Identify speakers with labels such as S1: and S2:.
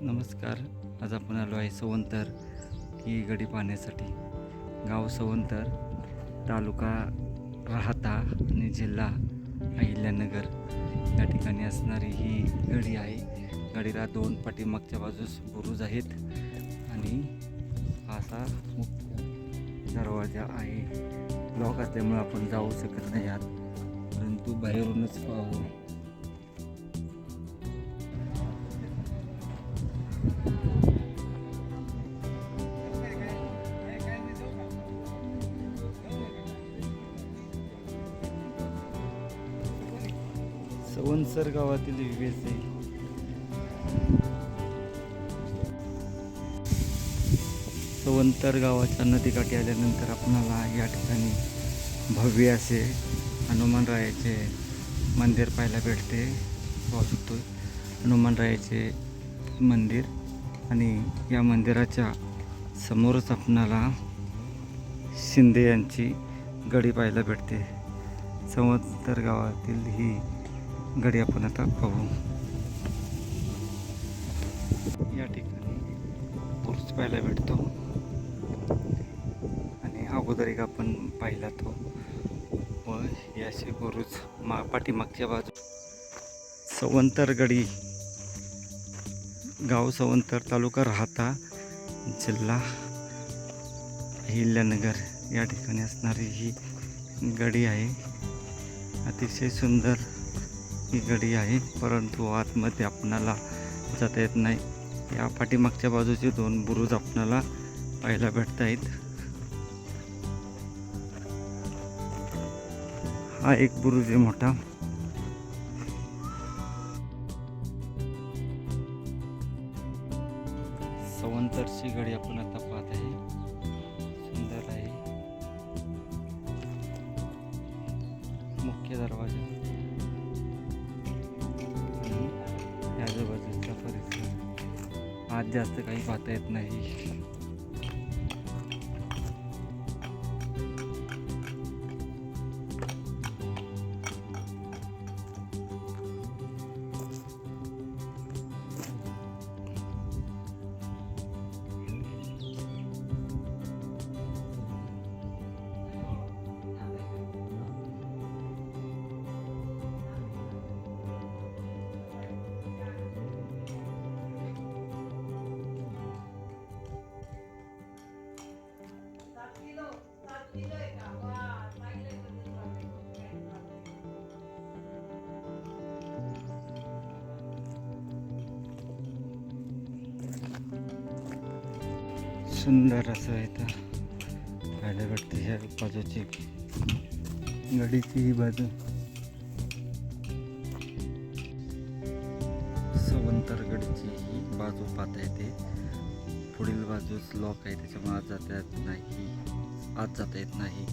S1: नमस्कार. आज आपण आलो आहे सवंतर ही गडी पाहण्यासाठी. गाव सवंतर, तालुका राहाता आणि जिल्हा अहिल्यानगर या ठिकाणी असणारी ही गडी आहे. गडीला दोन पाठीमागच्या बाजूस बुरुज आहेत आणि असा मुख्य दरवाजा आहे. लॉक असल्यामुळे आपण जाऊ शकत नाही आत, परंतु बाहेरूनच पाहू. सवंतर गावातील विवेच आहे. सवंतर गावाच्या नदीकाठी आल्यानंतर आपणाला या ठिकाणी भव्य असे हनुमानरायाचे मंदिर पाहायला भेटते. पाहू शकतो हनुमानरायाचे मंदिर, आणि या मंदिराच्या समोरच आपणाला शिंदे यांची गडी पाहायला भेटते. सवंतर गावातील ही गडी आपण आता पाहू. या ठिकाणी बुरुज पाहायला भेटतो आणि अगोदर एक आपण पाहिला तो, व याचे बुरुज पाठीमागच्या बाजू. सवंतर गडी, गाव सवंतर, तालुका राहाता, जिल्हा अहिल्यानगर या ठिकाणी असणारी ही गडी आहे. अतिशय सुंदर ही गडी आहे, परंतु आतमध्ये आपणाला जाता येत नाही. या पाठीमागच्या बाजूचे दोन बुरुज आपणाला पाहायला भेटत आहेत. हा एक बुरुज आहे मोठा. सवंतरची गडी आपण आता पाहत आहे. सुंदर आहे. मुख्य दरवाजा आणि आजूबाजूचा परिसर. आज जास्त काही पाहता येत नाही. सुंदर असं इथं पाहायला भेटते. ह्या बाजूची गडीची ही बाजू सवंतर गडीची ही बाजू पाहता येते. पुढील बाजूस लॉक आहे, त्याच्यामुळे आत जाता येत नाही.